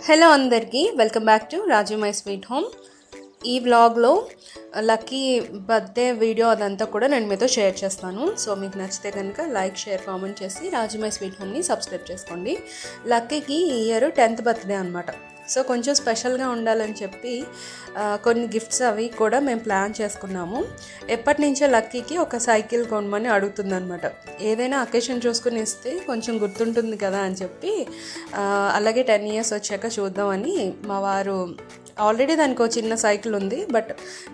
Hello అందరికీ welcome back to Raju my sweet home. ఈ వ్లాగ్లో లక్కీ బర్త్డే వీడియో అదంతా కూడా నేను మీతో షేర్ చేస్తాను. సో మీకు నచ్చితే కనుక లైక్, షేర్, కామెంట్ చేసి రాజు మై స్వీట్ హోమ్ని సబ్స్క్రైబ్ చేసుకోండి. లక్కీకి ఈ ఇయర్ 10th బర్త్డే అనమాట. సో కొంచెం స్పెషల్గా ఉండాలని చెప్పి కొన్ని గిఫ్ట్స్ అవి కూడా మేము ప్లాన్ చేసుకున్నాము. ఎప్పటి నుంచో లక్కీకి ఒక సైకిల్ కొనమని అడుగుతుందనమాట. ఏదైనా అకేషన్ చూసుకుని ఇస్తే కొంచెం గుర్తుంటుంది కదా అని చెప్పి, అలాగే 10 years వచ్చాక చూద్దామని మా వారు ఆల్రెడీ దానికి ఒక చిన్న సైకిల్ ఉంది, బట్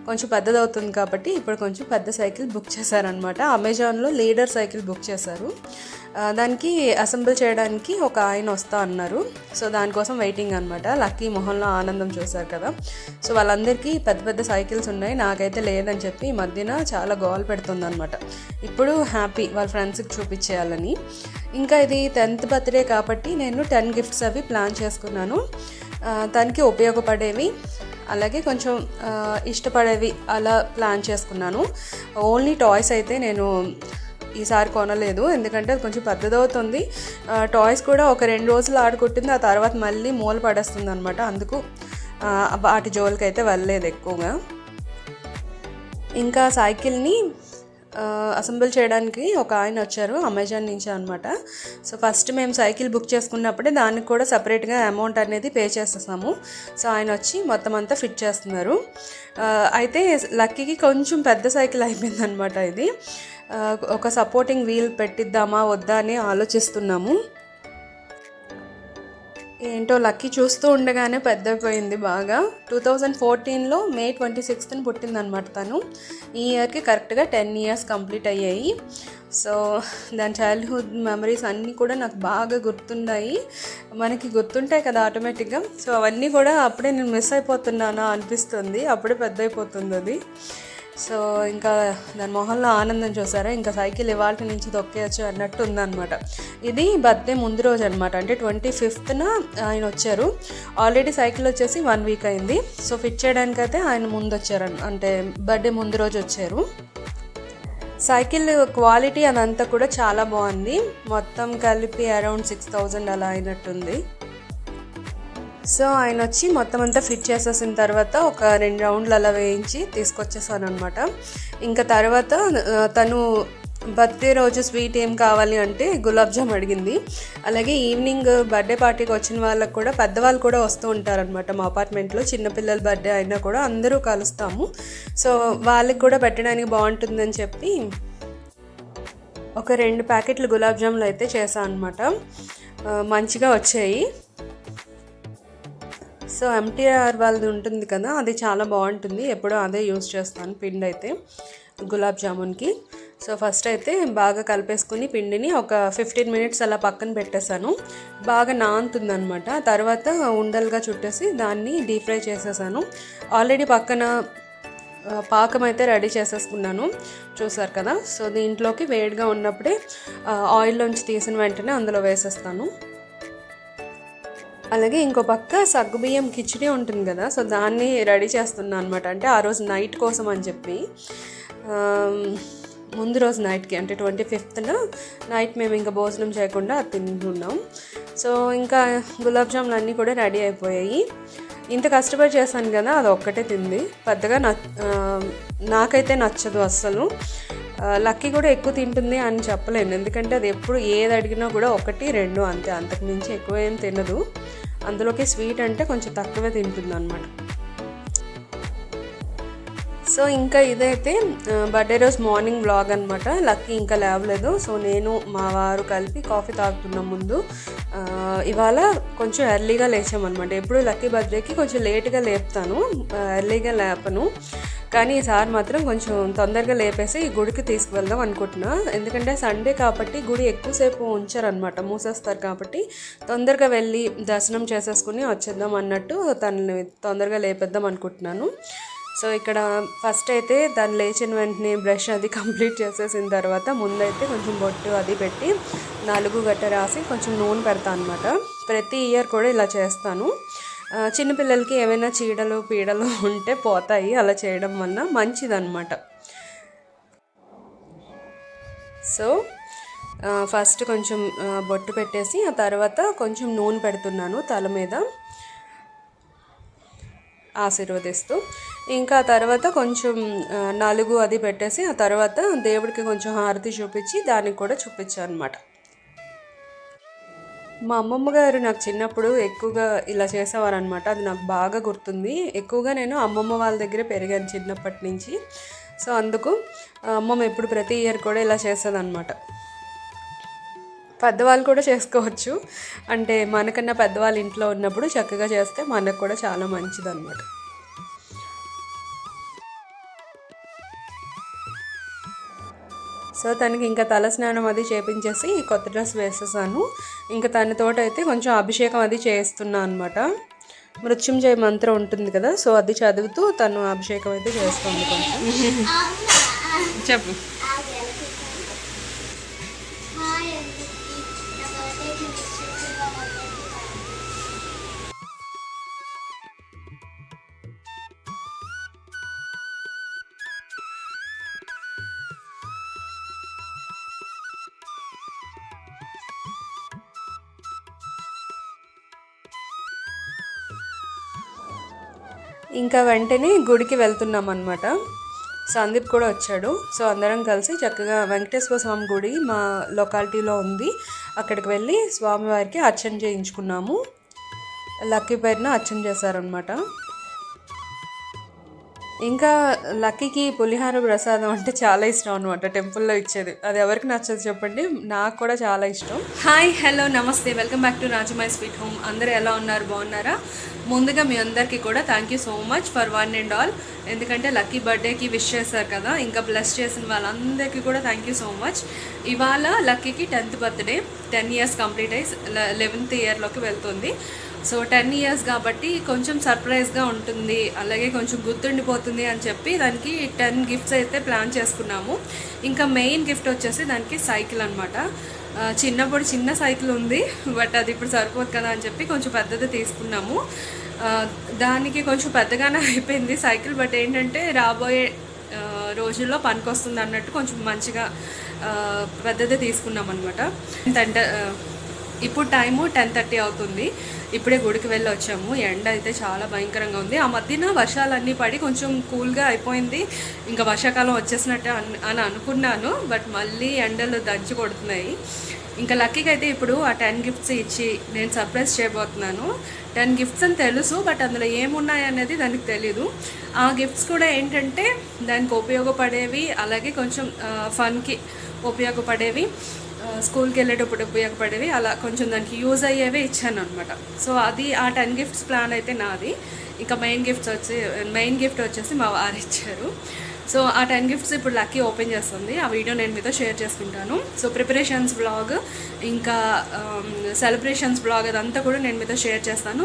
కొంచెం పెద్దది అవుతుంది కాబట్టి ఇప్పుడు కొంచెం పెద్ద సైకిల్ బుక్ చేశారనమాట. అమెజాన్లో లీడర్ సైకిల్ బుక్ చేశారు. దానికి అసెంబుల్ చేయడానికి ఒక ఆయన వస్తా అన్నారు. సో దానికోసం వెయిటింగ్ అనమాట. లక్కీ మొహంలో ఆనందం చూశారు కదా. సో వాళ్ళందరికీ పెద్ద పెద్ద సైకిల్స్ ఉన్నాయి, నాకైతే లేదని చెప్పి ఈ మధ్యన చాలా గోల్ పెడుతుంది అనమాట. ఇప్పుడు హ్యాపీ వాళ్ళ ఫ్రెండ్స్కి చూపించేయాలని. ఇంకా ఇది 10th బర్త్డే కాబట్టి నేను 10 గిఫ్ట్స్ అవి ప్లాన్ చేసుకున్నాను. దానికి ఉపయోగపడేవి అలాగే కొంచెం ఇష్టపడేవి అలా ప్లాన్ చేసుకున్నాను. ఓన్లీ టాయ్స్ అయితే నేను ఈసారి కొనలేదు, ఎందుకంటే అది కొంచెం పెద్దదవుతుంది. టాయ్స్ కూడా ఒక 2 రోజులు ఆడుకుంటుంది, ఆ తర్వాత మళ్ళీ మూల పడేస్తుంది అనమాట. అందుకు వాటి జోలికి అయితే వెళ్ళలేదు ఎక్కువగా. ఇంకా సైకిల్ని అసెంబుల్ చేయడానికి ఒక ఆయన వచ్చారు అమెజాన్ నుంచి అనమాట. సో ఫస్ట్ మేము సైకిల్ బుక్ చేసుకున్నప్పుడే దానికి కూడా సపరేట్గా అమౌంట్ అనేది పే చేసేసాము. సో ఆయన వచ్చి మొత్తం అంతా ఫిట్ చేస్తున్నారు. అయితే లక్కీకి కొంచెం పెద్ద సైకిల్ అయిపోయిందనమాట. ఇది ఒక సపోర్టింగ్ వీల్ పెట్టిద్దామా వద్దా అని ఆలోచిస్తున్నాము. ఏంటో లక్కీ చూస్తూ ఉండగానే పెద్దపోయింది బాగా. 2014లో May 26th పుట్టిందనమాట తను. ఈ ఇయర్కి కరెక్ట్గా 10 years కంప్లీట్ అయ్యాయి. సో దాని చైల్డ్హుడ్ మెమరీస్ అన్నీ కూడా నాకు బాగా గుర్తున్నాయి. మనకి గుర్తుంటాయి కదా ఆటోమేటిక్గా. సో అవన్నీ కూడా అప్పుడే నేను మిస్ అయిపోతున్నానా అనిపిస్తుంది, అప్పుడే పెద్ద అయిపోతుంది అది. సో ఇంకా దాని మొహంలో ఆనందం చూసారా, ఇంకా సైకిల్ ఇవాళ నుంచి తొక్కేయచ్చు అన్నట్టు ఉందన్నమాట. ఇది బర్త్డే ముందు రోజు అనమాట, అంటే 25th ఆయన వచ్చారు. ఆల్రెడీ సైకిల్ వచ్చేసి 1 week అయింది. సో ఫిట్ చేయడానికి అయితే ఆయన ముందు వచ్చారు, అంటే బర్త్డే ముందు రోజు వచ్చారు. సైకిల్ క్వాలిటీ అదంతా కూడా చాలా బాగుంది. మొత్తం కలిపి అరౌండ్ 6,000 అలా అయినట్టుంది. సో ఆయన వచ్చి మొత్తం అంతా ఫిట్ చేసేసిన తర్వాత ఒక 2 రౌండ్లు అలా వేయించి తీసుకొచ్చేసాను అనమాట. ఇంకా తర్వాత తను బర్త్డే రోజు స్వీట్ ఏం కావాలి అంటే గులాబ్ జామ్ అడిగింది. అలాగే ఈవినింగ్ బర్త్డే పార్టీకి వచ్చిన వాళ్ళకు కూడా పెద్దవాళ్ళు కూడా వస్తూ ఉంటారనమాట. మా అపార్ట్మెంట్లో చిన్నపిల్లల బర్త్డే అయినా కూడా అందరూ కలుస్తాము. సో వాళ్ళకి కూడా పెట్టడానికి బాగుంటుందని చెప్పి ఒక 2 ప్యాకెట్లు గులాబ్ జాములు అయితే చేశాను అనమాట. మంచిగా వచ్చాయి. సో MTR వాళ్ళది ఉంటుంది కదా, అది చాలా బాగుంటుంది, ఎప్పుడూ అదే యూజ్ చేస్తాను పిండి అయితే గులాబ్ జామున్కి. సో ఫస్ట్ అయితే బాగా కలిపేసుకుని పిండిని ఒక 15 minutes అలా పక్కన పెట్టేశాను. బాగా నానుతుందనమాట. తర్వాత ఉండలుగా చుట్టేసి దాన్ని డీప్ ఫ్రై చేసేసాను. ఆల్రెడీ పక్కన పాకం అయితే రెడీ చేసేసుకున్నాను, చూసారు కదా. సో దీంట్లోకి వేడిగా ఉన్నప్పుడే ఆయిల్లోంచి తీసిన వెంటనే అందులో వేసేస్తాను. అలాగే ఇంకో పక్క సగ్గుబియ్యం కిచిడి ఉంటుంది కదా, సో దాన్ని రెడీ చేస్తున్నాను అనమాట. అంటే ఆ రోజు నైట్ కోసం అని చెప్పి, ముందు రోజు నైట్కి అంటే 25th నైట్ మేము ఇంకా భోజనం చేయకుండా తింటున్నాం. సో ఇంకా గులాబ్ జాములు అన్నీ కూడా రెడీ అయిపోయాయి. ఇంత కష్టపడి చేశాను కదా, అది ఒక్కటే తింది. పెద్దగా నాకైతే నచ్చదు అస్సలు. లక్కీ కూడా ఎక్కువ తింటుంది అని చెప్పలేను, ఎందుకంటే అది ఎప్పుడు ఏది అడిగినా కూడా 1, 2 అంతే, అంతకు మించి ఎక్కువ ఏం తినదు. అందులోకి స్వీట్ అంటే కొంచెం తక్కువే తింటుంది అనమాట. సో ఇంకా ఇదైతే బర్త్డే రోజు మార్నింగ్ వ్లాగ్ అనమాట. లక్కీ ఇంకా లేవలేదు. సో నేను మా వారు కలిపి కాఫీ తాగుతున్నాం ముందు. ఇవాళ కొంచెం ఎర్లీగా లేచామన్నమాట. ఎప్పుడు లక్కీ బర్త్డేకి కొంచెం లేట్గా లేపుతాను, ఎర్లీగా లేపను. కానీ ఈసారి మాత్రం కొంచెం తొందరగా లేపేసి గుడికి తీసుకువెళ్దాం అనుకుంటున్నా. ఎందుకంటే సండే కాబట్టి గుడి ఎక్కువసేపు ఉంచారనమాట, మూసేస్తారు కాబట్టి తొందరగా వెళ్ళి దర్శనం చేసేసుకుని వచ్చేద్దాం అన్నట్టు తనని తొందరగా లేపేద్దాం అనుకుంటున్నాను. సో ఇక్కడ ఫస్ట్ అయితే దాన్ని లేచిన వెంటనే బ్రష్ అది కంప్లీట్ చేసేసిన తర్వాత ముందైతే కొంచెం బొట్టు అది పెట్టి 4 గట్ట రాసి కొంచెం నూనె పెడతాను అనమాట. ప్రతి ఇయర్ కూడా ఇలా చేస్తాను. చిన్నపిల్లలకి ఏమైనా చీడలు పీడలు ఉంటే పోతాయి అలా చేయడం వల్ల, మంచిదన్నమాట. సో ఫస్ట్ కొంచెం బొట్టు పెట్టేసి ఆ తర్వాత కొంచెం నూనె పెడుతున్నాను తల మీద. ఆశీర్వదిస్తూ. ఇంకా తర్వాత కొంచెం నలుగు అది పెట్టేసి ఆ తర్వాత దేవుడికి కొంచెం హారతి చూపించి దానికి కూడా చూపించాను అనమాట. మా అమ్మమ్మ గారు నాకు చిన్నప్పుడు ఎక్కువగా ఇలా చేసేవారు అనమాట. అది నాకు బాగా గుర్తుంది. ఎక్కువగా నేను అమ్మమ్మ వాళ్ళ దగ్గరే పెరిగాను చిన్నప్పటి నుంచి. సో అందుకు అమ్మమ్మ ఎప్పుడు ప్రతి ఇయర్ కూడా ఇలా చేసేదన్నమాట. పెద్దవాళ్ళు కూడా చేసుకోవచ్చు, అంటే మనకన్నా పెద్దవాళ్ళు ఇంట్లో ఉన్నప్పుడు చక్కగా చేస్తే మనకు కూడా చాలా మంచిదన్నమాట. సో తనకి ఇంకా తల స్నానం అది చేపించేసి కొత్త డ్రెస్ వేసేసాను. ఇంకా తనతోటైతే కొంచెం అభిషేకం అది చేస్తున్నా అనమాట. మృత్యుంజయ మంత్రం ఉంటుంది కదా, సో అది చదువుతూ తను అభిషేకం అయితే చేస్తుంది. కొంచెం చెప్పు. ఇంకా వెంటనే గుడికి వెళ్తున్నాం అనమాట. సందీప్ కూడా వచ్చాడు. సో అందరం కలిసి చక్కగా వెంకటేశ్వర స్వామి గుడి మా లొకాలిటీలో ఉంది, అక్కడికి వెళ్ళి స్వామివారికి అర్చన చేయించుకున్నాము. లక్కీ పేరున అర్చన చేశారనమాట. ఇంకా లక్కీకి పులిహార ప్రసాదం అంటే చాలా ఇష్టం అనమాట, టెంపుల్లో ఇచ్చేది. అది ఎవరికి నచ్చదు చెప్పండి, నాకు కూడా చాలా ఇష్టం. Hi, hello, namaste, welcome back to Rajamai sweet home. అందరూ ఎలా ఉన్నారు, బాగున్నారా? ముందుగా మీ అందరికీ కూడా thank you so much for one and all. ఎందుకంటే లక్కీ బర్త్డేకి విష్ చేశారు కదా, ఇంకా బ్లెస్ చేసిన వాళ్ళందరికీ కూడా థ్యాంక్ యూ సో మచ్. ఇవాళ లక్కీకి 10th బర్త్డే, 10 years కంప్లీట్ అయ్యి 11th ఇయర్లోకి వెళ్తుంది. సో 10 years కాబట్టి కొంచెం సర్ప్రైజ్గా ఉంటుంది, అలాగే కొంచెం గుర్తుండిపోతుంది అని చెప్పి దానికి 10 గిఫ్ట్స్ అయితే ప్లాన్ చేసుకున్నాము. ఇంకా మెయిన్ గిఫ్ట్ వచ్చేసి దానికి సైకిల్ అనమాట. చిన్నప్పుడు చిన్న సైకిల్ ఉంది, బట్ అది ఇప్పుడు సరిపోదు కదా అని చెప్పి కొంచెం పెద్దది తీసుకున్నాము. దానికి కొంచెం పెద్దగానే అయిపోయింది సైకిల్, బట్ ఏంటంటే రాబోయే రోజుల్లో పనికొస్తుంది అన్నట్టు కొంచెం మంచిగా పెద్దదే తీసుకున్నాం అనమాట. ఇప్పుడు టైము 10:30 అవుతుంది. ఇప్పుడే గుడికి వెళ్ళి వచ్చాము. ఎండ అయితే చాలా భయంకరంగా ఉంది. ఆ మధ్యన వర్షాలన్నీ పడి కొంచెం కూల్గా అయిపోయింది, ఇంకా వర్షాకాలం వచ్చేసినట్టే అని అనుకున్నాను, బట్ మళ్ళీ ఎండలు దంచి కొడుతున్నాయి. ఇంకా లక్కీకి అయితే ఇప్పుడు ఆ 10 గిఫ్ట్స్ ఇచ్చి నేను సర్ప్రైజ్ చేయబోతున్నాను. 10 గిఫ్ట్స్ అని తెలుసు, బట్ అందులో ఏమున్నాయి అనేది దానికి తెలీదు. ఆ గిఫ్ట్స్ కూడా ఏంటంటే దానికి ఉపయోగపడేవి, అలాగే కొంచెం ఫన్కి ఉపయోగపడేవి, స్కూల్కి వెళ్ళేటప్పుడు ఉపయోగపడేవి, అలా కొంచెం దానికి యూజ్ అయ్యేవే ఇచ్చాను అనమాట. సో అది ఆ 10 గిఫ్ట్స్ ప్లాన్ అయితే నాది. ఇంకా మెయిన్ గిఫ్ట్ వచ్చేసి మా వారు ఇచ్చారు. సో ఆ 10 గిఫ్ట్స్ ఇప్పుడు లక్కీ ఓపెన్ చేస్తుంది. ఆ వీడియో నేను మీతో షేర్ చేసుకుంటాను. సో ప్రిపరేషన్స్ బ్లాగ్, ఇంకా సెలబ్రేషన్స్ బ్లాగ్ అదంతా కూడా నేను మీతో షేర్ చేస్తాను.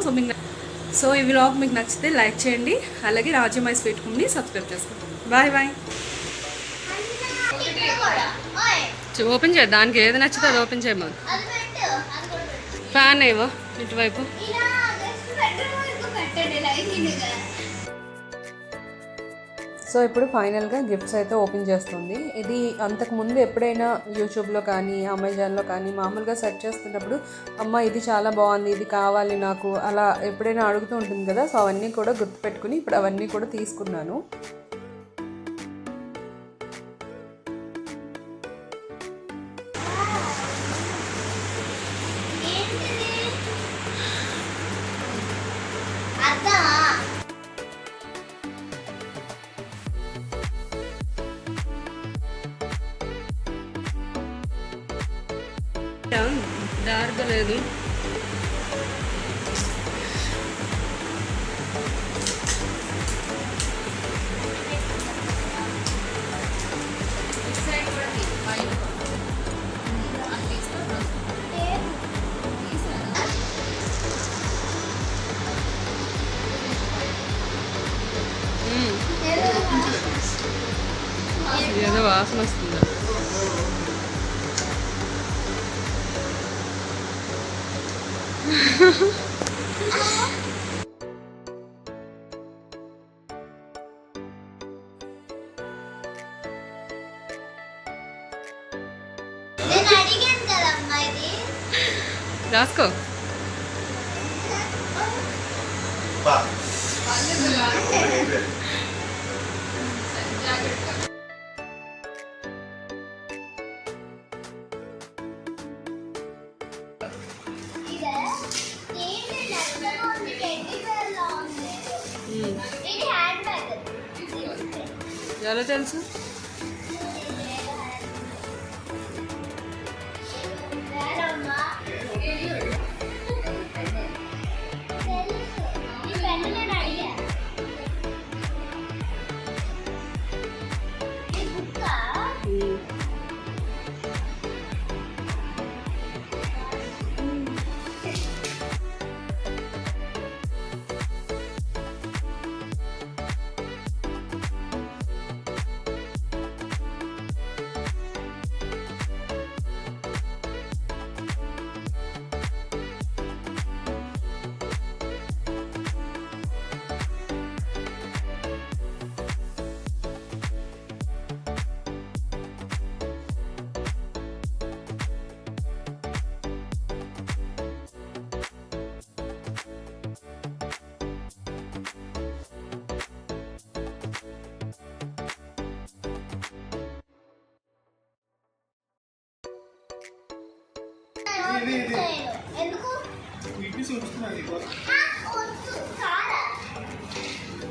సో ఈ వ్లాగ్ మీకు నచ్చితే లైక్ చేయండి, అలాగే రాజమై స్వీట్ హోమ్ని సబ్స్క్రైబ్ చేసుకోండి. Bye bye. ఓపెన్ చేయ, దానికి ఏది నచ్చితే అది ఓపెన్ చేయమని. ఫ్యాన్ ఏవో ఇటువైపు. సో ఇప్పుడు ఫైనల్గా గిఫ్ట్స్ అయితే ఓపెన్ చేస్తుంది. ఇది అంతకుముందు ఎప్పుడైనా యూట్యూబ్లో కానీ అమెజాన్లో కానీ మామూలుగా సెర్చ్ చేస్తున్నప్పుడు అమ్మ ఇది చాలా బాగుంది, ఇది కావాలి నాకు, అలా ఎప్పుడైనా అడుగుతూ ఉంటుంది కదా. సో అవన్నీ కూడా గుర్తుపెట్టుకుని ఇప్పుడు అవన్నీ కూడా తీసుకున్నాను. డార్క్ లేదు, ఏదో వాసన వస్తుంది. రాసుకో. ఎలా తెలుసు?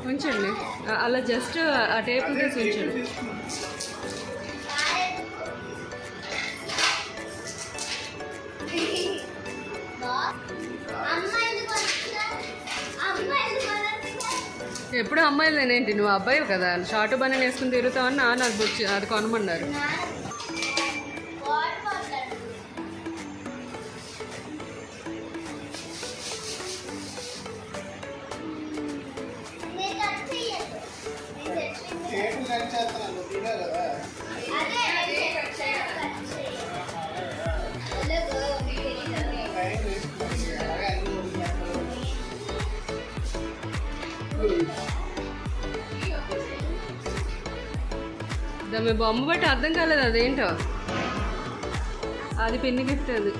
ఉంచండి అలా జస్ట్ ఆ టేపుల్ తీసి ఉంచండి. ఎప్పుడు అమ్మాయిలేనేంటి, నువ్వు అబ్బాయి కదా, షార్ట్ బనీన్ వేసుకుని తిరుగుతావని నాకు వచ్చి అది కొనమన్నారు. దాని బొమ్మ బట్టి అర్థం కాలేదు అదేంటో. అది పిన్ని గిఫ్ట్ అది.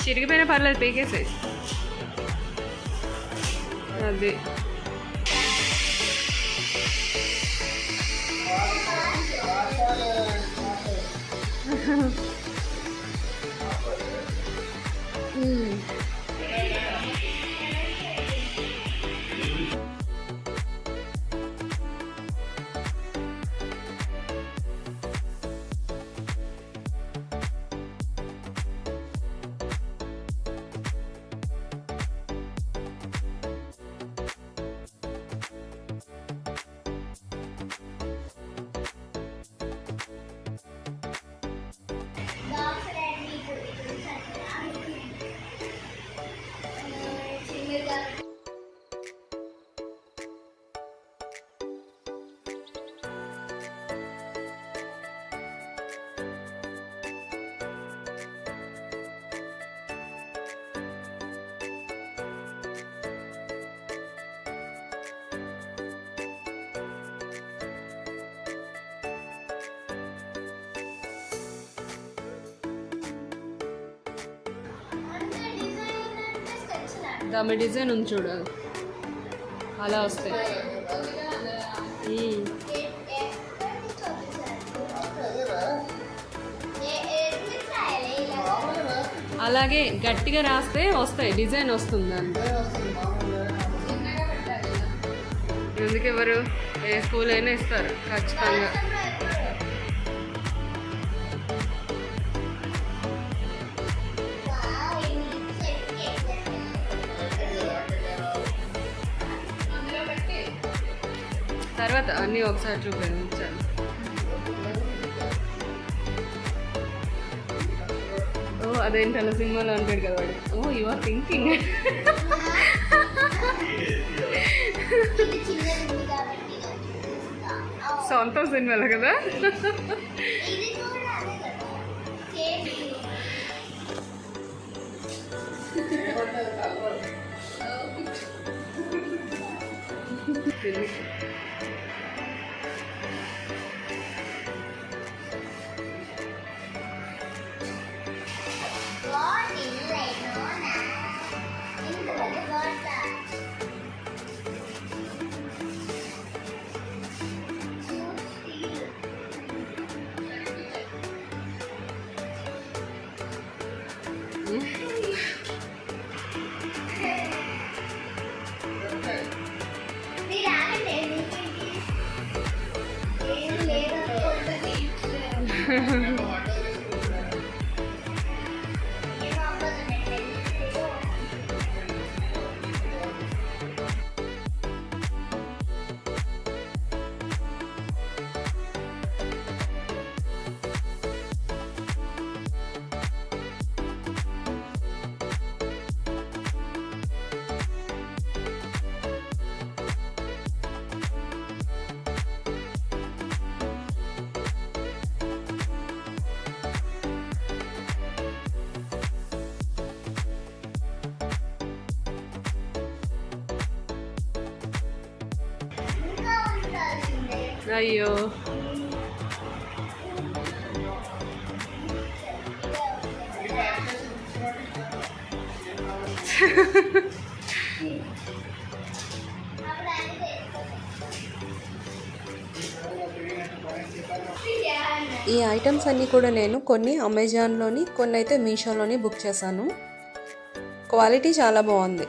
చిరిగిపోయినా పర్లేదు, పీకేసేయి. అది దాని డిజైన్ ఉంది చూడు, అలా వస్తాయి. అలాగే గట్టిగా రాస్తే వస్తాయి, డిజైన్ వస్తుంది దానికి. ఎందుకు ఎవరు ఏ స్కూల్ అయినా ఇస్తారు ఖచ్చితంగా. తర్వాత అన్నీ ఒకసారి చూపించాను. ఓ అదేంటలా సినిమాలో అంటాడు కదా వాడు. ఓ యు ఆర్ థింకింగ్. సొంతం సినిమాలో కదా. అయ్యో ఈ ఐటమ్స్ అన్నీ కూడా నేను కొన్ని అమెజాన్లోని, కొన్ని అయితే మీషోలోని బుక్ చేశాను. క్వాలిటీ చాలా బాగుంది.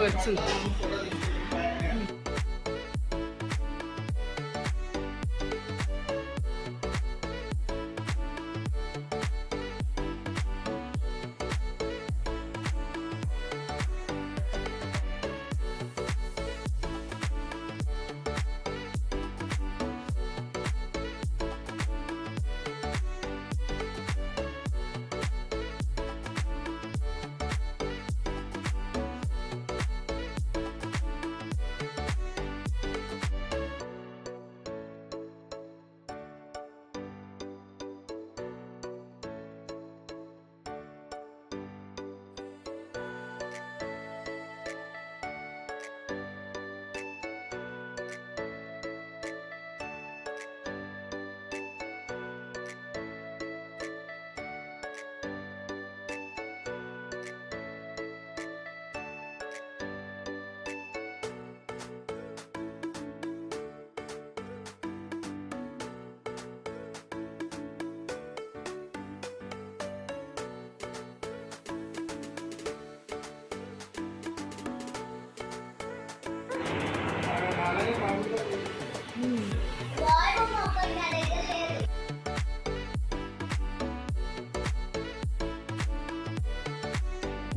వచ్చు.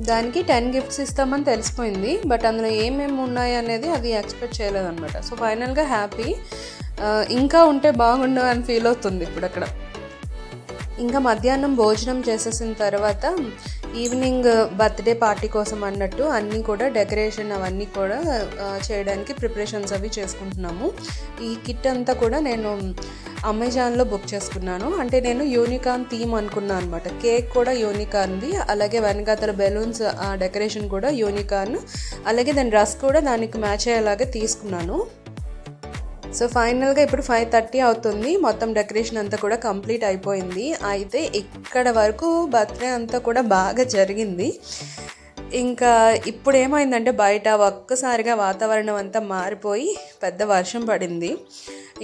దానికి 10 గిఫ్ట్స్ ఇస్తామని తెలిసిపోయింది, బట్ అందులో ఏమేమి ఉన్నాయి అనేది అది ఎక్స్పెక్ట్ చేయలేదన్నమాట. సో ఫైనల్గా హ్యాపీ. ఇంకా ఉంటే బాగుండు అని ఫీల్ అవుతుంది ఇప్పుడు అక్కడ. ఇంకా మధ్యాహ్నం భోజనం చేసేసిన తర్వాత ఈవినింగ్ బర్త్డే పార్టీ కోసం అన్నట్టు అన్నీ కూడా డెకరేషన్ అవన్నీ కూడా చేయడానికి ప్రిపరేషన్స్ అవి చేసుకుంటున్నాము. ఈ కిట్ అంతా కూడా నేను అమెజాన్లో బుక్ చేసుకున్నాను. అంటే నేను యూనికార్న్ థీమ్ అనుకున్నాను అనమాట. కేక్ కూడా యూనికార్న్ది, అలాగే వెనకాతల బెలూన్స్ డెకరేషన్ కూడా యూనికార్న్, అలాగే దాని డ్రెస్ కూడా దానికి మ్యాచ్ అయ్యేలాగా తీసుకున్నాను. సో ఫైనల్గా ఇప్పుడు 5:30 అవుతుంది. మొత్తం డెకరేషన్ అంతా కూడా కంప్లీట్ అయిపోయింది. అయితే ఇక్కడ వరకు బర్త్డే అంతా కూడా బాగా జరిగింది. ఇంకా ఇప్పుడు ఏమైందంటే బయట ఒక్కసారిగా వాతావరణం అంతా మారిపోయి పెద్ద వర్షం పడింది.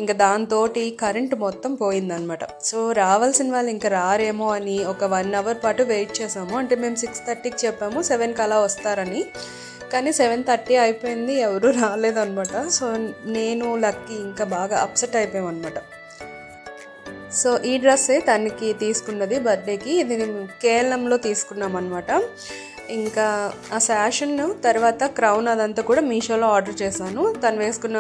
ఇంకా దాంతో కరెంటు మొత్తం పోయిందనమాట. సో రావాల్సిన వాళ్ళు ఇంకా రారేమో అని ఒక 1 అవర్ పాటు వెయిట్ చేసాము. అంటే మేము 6:30కి చెప్పాము, 7కి అలా వస్తారని. కానీ 7:30 అయిపోయింది, ఎవరు రాలేదన్నమాట. సో నేను లక్కీ ఇంకా బాగా అప్సెట్ అయిపోయామన్నమాట. సో ఈ డ్రెస్సే తనకి తీసుకున్నది బర్త్డేకి. ఇది కేఎల్ఎంలో తీసుకున్నాం అనమాట. ఇంకా ఆ శాషన్ తర్వాత క్రౌన్ అదంతా కూడా మీషోలో ఆర్డర్ చేశాను. తను వేసుకున్న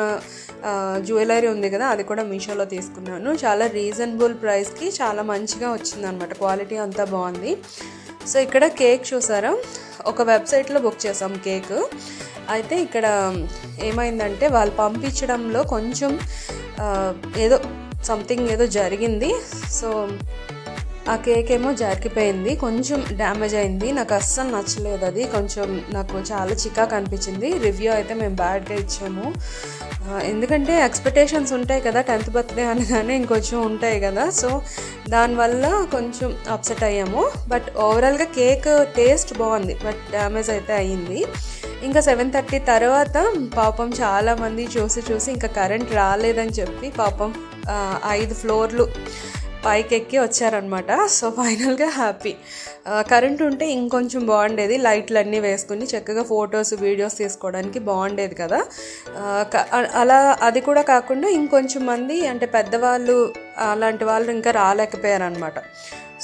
జ్యువెలరీ ఉంది కదా, అది కూడా మీషోలో తీసుకున్నాను. చాలా రీజనబుల్ ప్రైస్కి చాలా మంచిగా వచ్చిందనమాట. క్వాలిటీ అంతా బాగుంది. సో ఇక్కడ కేక్ చూసారా, ఒక వెబ్సైట్లో బుక్ చేసాం కేక్. అయితే ఇక్కడ ఏమైందంటే వాళ్ళు పంపించడంలో కొంచెం ఏదో సంథింగ్ ఏదో జరిగింది. సో ఆ కేక్ ఏమో జారికిపోయింది, కొంచెం డ్యామేజ్ అయింది. నాకు అస్సలు నచ్చలేదు అది, కొంచెం నాకు చాలా చికాకు అనిపించింది. రివ్యూ అయితే మేము బ్యాడ్గా ఇచ్చాము. ఎందుకంటే ఎక్స్పెక్టేషన్స్ ఉంటాయి కదా, 10th బర్త్డే అనగానే ఇంకొంచెం ఉంటాయి కదా. సో దానివల్ల కొంచెం అప్సెట్ అయ్యాము. బట్ ఓవరాల్గా కేక్ టేస్ట్ బాగుంది, బట్ డ్యామేజ్ అయితే అయ్యింది. ఇంకా 7:30 తర్వాత పాపం చాలామంది చూసి ఇంకా కరెంట్ రాలేదని చెప్పి పాపం 5 ఫ్లోర్లు పైకి ఎక్కి వచ్చారనమాట. సో ఫైనల్గా హ్యాపీ. కరెంట్ ఉంటే ఇంకొంచెం బాగుండేది, లైట్లు అన్నీ వేసుకుని చక్కగా ఫొటోస్ వీడియోస్ తీసుకోవడానికి బాగుండేది కదా. అలా అది కూడా కాకుండా ఇంకొంచెం మంది అంటే పెద్దవాళ్ళు అలాంటి వాళ్ళు ఇంకా రాలేకపోయారనమాట.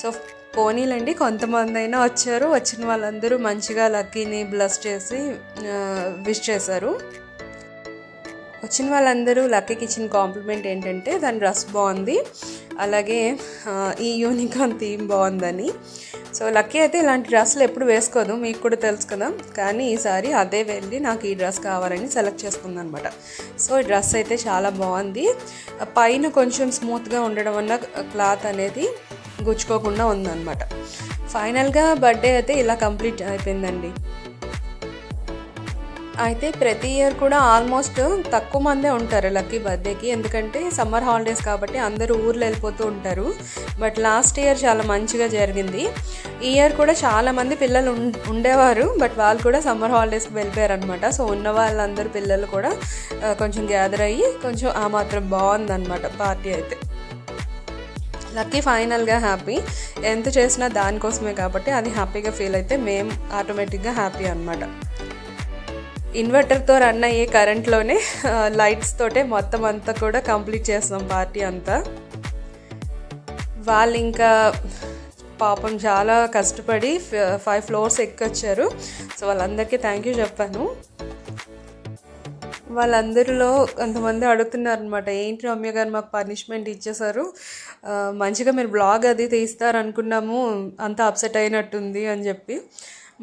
సో పోనీలండి, కొంతమంది అయినా వచ్చారు. వచ్చిన వాళ్ళందరూ మంచిగా లక్కీని బ్లెస్ చేసి విష్ చేశారు. వచ్చిన వాళ్ళందరూ లక్కీకి ఇచ్చిన కాంప్లిమెంట్ ఏంటంటే దాని డ్రెస్ బాగుంది, అలాగే ఈ యూనికార్న్ థీమ్ బాగుందని. సో లక్కీ అయితే ఇలాంటి డ్రెస్సులు ఎప్పుడు వేసుకోదు, మీకు కూడా తెలుసు కదా. కానీ ఈసారి అదే వెళ్ళి నాకు ఈ డ్రెస్ కావాలని సెలెక్ట్ చేసుకుందనమాట. సో ఈ డ్రెస్ అయితే చాలా బాగుంది. పైన కొంచెం స్మూత్గా ఉండడం వల్ల క్లాత్ అనేది గుచ్చుకోకుండా ఉందన్నమాట. ఫైనల్గా బర్త్డే అయితే ఇలా కంప్లీట్ అయిపోయిందండి. అయితే ప్రతి ఇయర్ కూడా ఆల్మోస్ట్ తక్కువ మందే ఉంటారు లక్కీ బర్త్డేకి, ఎందుకంటే సమ్మర్ హాలిడేస్ కాబట్టి అందరూ ఊర్లో వెళ్ళిపోతూ ఉంటారు. బట్ లాస్ట్ ఇయర్ చాలా మంచిగా జరిగింది. ఈ ఇయర్ కూడా చాలామంది పిల్లలు ఉండేవారు, బట్ వాళ్ళు కూడా సమ్మర్ హాలిడేస్కి వెళ్ళిపోయారు అనమాట. సో ఉన్న వాళ్ళందరూ పిల్లలు కూడా కొంచెం గ్యాదర్ అయ్యి కొంచెం ఆ మాత్రం బాగుందన్నమాట పార్టీ అయితే. లక్కీ ఫైనల్గా హ్యాపీ. ఎంత చేసినా దానికోసమే కాబట్టి అది హ్యాపీగా ఫీల్ అయితే మేము ఆటోమేటిక్గా హ్యాపీ అనమాట. ఇన్వర్టర్తో రన్ అయ్యే కరెంట్లోనే లైట్స్ తోటే మొత్తం అంతా కూడా కంప్లీట్ చేస్తాం పార్టీ అంతా. వాళ్ళు ఇంకా పాపం చాలా కష్టపడి 5 ఫ్లోర్స్ ఎక్కొచ్చారు. సో వాళ్ళందరికీ థ్యాంక్ యూ చెప్పాను. వాళ్ళందరిలో కొంతమంది అడుగుతున్నారనమాట, ఏంటి రమ్య గారు మాకు పనిష్మెంట్ ఇచ్చేసారు, మంచిగా మీరు బ్లాగ్ అది తీస్తారనుకున్నాము, అంత అప్సెట్ అయినట్టుంది అని చెప్పి.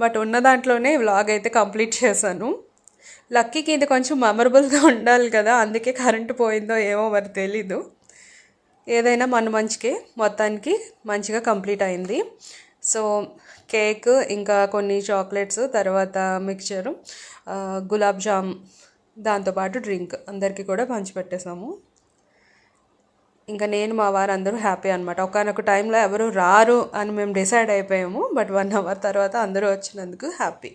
బట్ ఉన్న దాంట్లోనే వ్లాగ్ అయితే కంప్లీట్ చేశాను. లక్కీకి ఇది కొంచెం మెమరబుల్గా ఉండాలి కదా, అందుకే కరెంటు పోయిందో ఏమో మరి తెలీదు. ఏదైనా మన మంచికే, మొత్తానికి మంచిగా కంప్లీట్ అయింది. సో కేక్, ఇంకా కొన్ని చాక్లెట్స్, తర్వాత మిక్చరు, గులాబ్ జామ్, దాంతోపాటు డ్రింక్ అందరికీ కూడా పంచిపెట్టేసాము. ఇంకా నేను మా వారు అందరూ హ్యాపీ అనమాట. ఒకనొక టైంలో ఎవరు రారు అని మేము డిసైడ్ అయిపోయాము, బట్ 1 అవర్ తర్వాత అందరూ వచ్చినందుకు హ్యాపీ.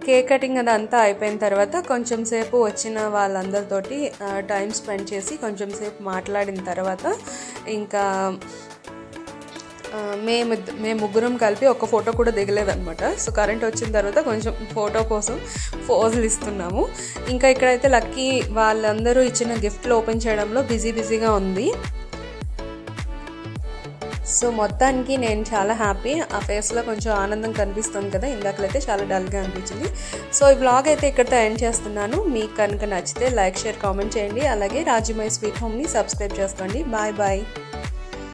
కేక్ కటింగ్ అదంతా అయిపోయిన తర్వాత కొంచెం సేపు వచ్చిన వాళ్ళందరితోటి టైం స్పెండ్ చేసి కొంచెం సేపు మాట్లాడిన తర్వాత ఇంకా మేము ముగ్గురం కలిపి ఒక ఫోటో కూడా దిగలేదన్నమాట. సో కరెంట్ వచ్చిన తర్వాత కొంచెం ఫోటో కోసం పోజులు ఇస్తున్నాము. ఇంకా ఇక్కడైతే లక్కీ వాళ్ళందరూ ఇచ్చిన గిఫ్ట్లు ఓపెన్ చేయడంలో బిజీగా ఉంది. సో మొత్తానికి నేను చాలా హ్యాపీ. ఆ ఫేస్లో కొంచెం ఆనందం కనిపిస్తుంది కదా, ఇందాకలైతే చాలా డల్గా అనిపించింది. సో ఈ వ్లాగ్ అయితే ఇక్కడితో ఎండ్ చేస్తున్నాను. మీకు కనుక నచ్చితే లైక్, షేర్, కామెంట్ చేయండి. అలాగే రాజీ మై స్వీట్ హోమ్ని సబ్స్క్రైబ్ చేసుకోండి. బాయ్.